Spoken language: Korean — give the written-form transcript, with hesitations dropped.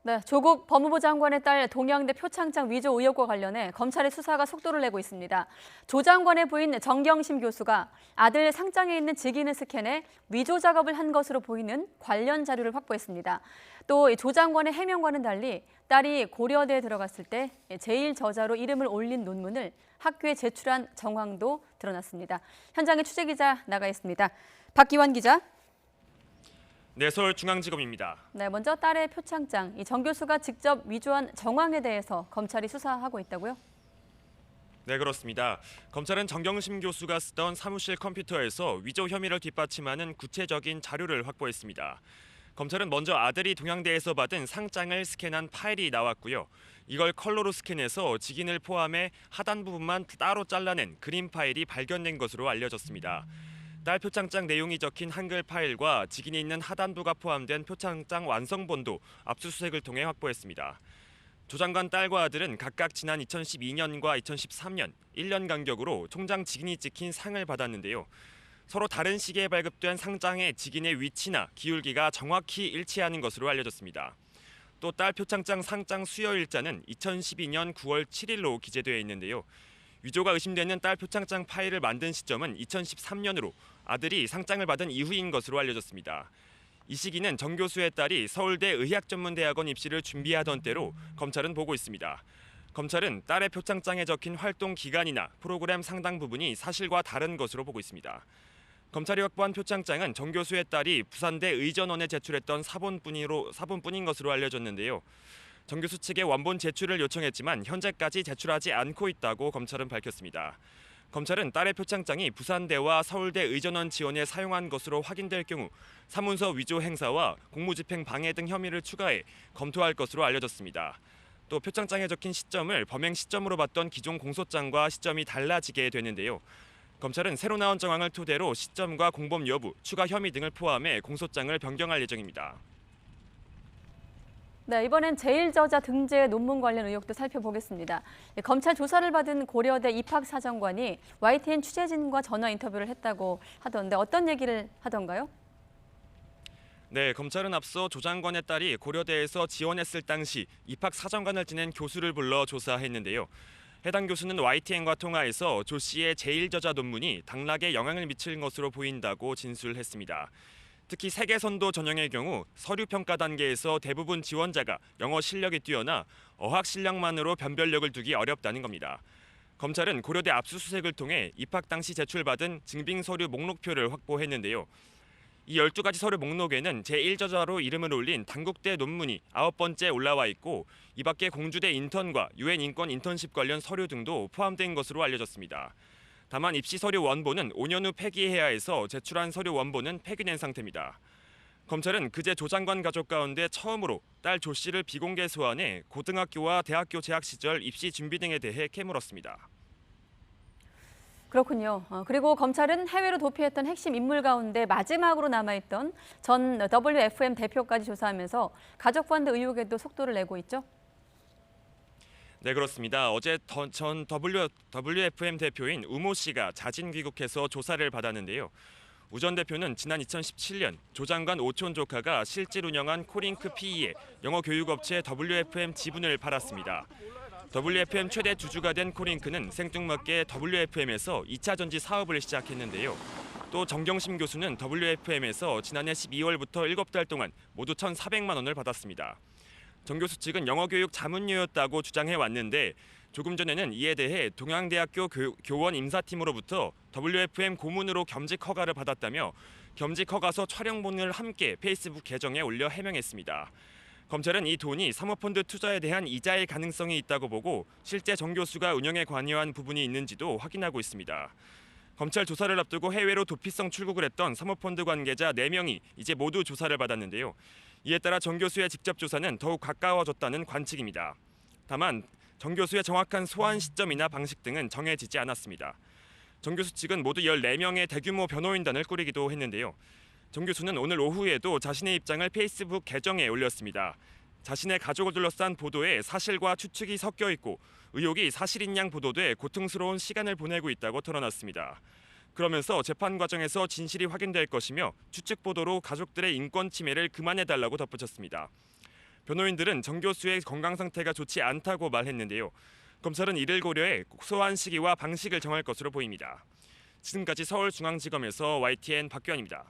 네, 조국 법무부 장관의 딸 동양대 표창장 위조 의혹과 관련해 검찰의 수사가 속도를 내고 있습니다. 조 장관의 부인 정경심 교수가 아들 상장에 있는 직인을 스캔해 위조 작업을 한 것으로 보이는 관련 자료를 확보했습니다. 또 조 장관의 해명과는 달리 딸이 고려대에 들어갔을 때 제1저자로 이름을 올린 논문을 학교에 제출한 정황도 드러났습니다. 현장에 취재기자 나가 있습니다. 박기환 기자. 네, 서울중앙지검입니다. 네, 먼저 딸의 표창장, 이 정 교수가 직접 위조한 정황에 대해서 검찰이 수사하고 있다고요? 네, 그렇습니다. 검찰은 정경심 교수가 쓰던 사무실 컴퓨터에서 위조 혐의를 뒷받침하는 구체적인 자료를 확보했습니다. 검찰은 먼저 아들이 동양대에서 받은 상장을 스캔한 파일이 나왔고요. 이걸 컬러로 스캔해서 직인을 포함해 하단 부분만 따로 잘라낸 그림 파일이 발견된 것으로 알려졌습니다. 딸 표창장 내용이 적힌 한글 파일과 직인이 있는 하단부가 포함된 표창장 완성본도 압수수색을 통해 확보했습니다. 조 장관 딸과 아들은 각각 지난 2012년과 2013년 1년 간격으로 총장 직인이 찍힌 상을 받았는데요. 서로 다른 시기에 발급된 상장의 직인의 위치나 기울기가 정확히 일치하는 것으로 알려졌습니다. 또 딸 표창장 상장 수여 일자는 2012년 9월 7일로 기재되어 있는데요. 위조가 의심되는 딸 표창장 파일을 만든 시점은 2013년으로 아들이 상장을 받은 이후인 것으로 알려졌습니다. 이 시기는 정 교수의 딸이 서울대 의학전문대학원 입시를 준비하던 때로 검찰은 보고 있습니다. 검찰은 딸의 표창장에 적힌 활동 기간이나 프로그램 상당 부분이 사실과 다른 것으로 보고 있습니다. 검찰이 확보한 표창장은 정 교수의 딸이 부산대 의전원에 제출했던 사본뿐인 것으로 알려졌는데요. 정 교수 측에 원본 제출을 요청했지만 현재까지 제출하지 않고 있다고 검찰은 밝혔습니다. 검찰은 딸의 표창장이 부산대와 서울대 의전원 지원에 사용한 것으로 확인될 경우 사문서 위조 행사와 공무집행 방해 등 혐의를 추가해 검토할 것으로 알려졌습니다. 또 표창장에 적힌 시점을 범행 시점으로 봤던 기존 공소장과 시점이 달라지게 되는데요. 검찰은 새로 나온 정황을 토대로 시점과 공범 여부, 추가 혐의 등을 포함해 공소장을 변경할 예정입니다. 네, 이번엔 제1저자 등재 논문 관련 의혹도 살펴보겠습니다. 검찰 조사를 받은 고려대 입학사정관이 YTN 취재진과 전화 인터뷰를 했다고 하던데 어떤 얘기를 하던가요? 네, 검찰은 앞서 조 장관의 딸이 고려대에서 지원했을 당시 입학사정관을 지낸 교수를 불러 조사했는데요. 해당 교수는 YTN과 통화에서 조 씨의 제1저자 논문이 당락에 영향을 미칠 것으로 보인다고 진술했습니다. 특히 세계선도 전형의 경우 서류 평가 단계에서 대부분 지원자가 영어 실력이 뛰어나 어학 실력만으로 변별력을 두기 어렵다는 겁니다. 검찰은 고려대 압수수색을 통해 입학 당시 제출받은 증빙 서류 목록표를 확보했는데요. 이 12가지 서류 목록에는 제1저자로 이름을 올린 단국대 논문이 9번째 올라와 있고 이 밖에 공주대 인턴과 UN 인권 인턴십 관련 서류 등도 포함된 것으로 알려졌습니다. 다만 입시 서류 원본은 5년 후 폐기해야 해서 제출한 서류 원본은 폐기된 상태입니다. 검찰은 그제 조 장관 가족 가운데 처음으로 딸 조 씨를 비공개 소환해 고등학교와 대학교 재학 시절 입시 준비 등에 대해 캐물었습니다. 그렇군요. 그리고 검찰은 해외로 도피했던 핵심 인물 가운데 마지막으로 남아있던 전 WFM 대표까지 조사하면서 가족관대 의혹에도 속도를 내고 있죠. 네, 그렇습니다. 어제 전 WFM 대표인 우모 씨가 자진 귀국해서 조사를 받았는데요. 우 전 대표는 지난 2017년 조 장관 오촌 조카가 실질 운영한 코링크 PE에 영어 교육업체 WFM 지분을 팔았습니다. WFM 최대 주주가 된 코링크는 생뚱맞게 WFM에서 2차 전지 사업을 시작했는데요. 또 정경심 교수는 WFM에서 지난해 12월부터 7달 동안 모두 1,400만 원을 받았습니다. 정 교수 측은 영어 교육 자문료였다고 주장해 왔는데 조금 전에는 이에 대해 동양대학교 교원 임사팀으로부터 WFM 고문으로 겸직 허가를 받았다며 겸직 허가서 촬영본을 함께 페이스북 계정에 올려 해명했습니다. 검찰은 이 돈이 사모펀드 투자에 대한 이자의 가능성이 있다고 보고 실제 정 교수가 운영에 관여한 부분이 있는지도 확인하고 있습니다. 검찰 조사를 앞두고 해외로 도피성 출국을 했던 사모펀드 관계자 4명이 이제 모두 조사를 받았는데요. 이에 따라 정 교수의 직접 조사는 더욱 가까워졌다는 관측입니다. 다만 정 교수의 정확한 소환 시점이나 방식 등은 정해지지 않았습니다. 정 교수 측은 모두 14명의 대규모 변호인단을 꾸리기도 했는데요. 정 교수는 오늘 오후에도 자신의 입장을 페이스북 계정에 올렸습니다. 자신의 가족을 둘러싼 보도에 사실과 추측이 섞여 있고 의혹이 사실인 양 보도돼 고통스러운 시간을 보내고 있다고 털어놨습니다. 그러면서 재판 과정에서 진실이 확인될 것이며 추측 보도로 가족들의 인권 침해를 그만해달라고 덧붙였습니다. 변호인들은 정 교수의 건강 상태가 좋지 않다고 말했는데요. 검찰은 이를 고려해 소환 시기와 방식을 정할 것으로 보입니다. 지금까지 서울중앙지검에서 YTN 박규환입니다.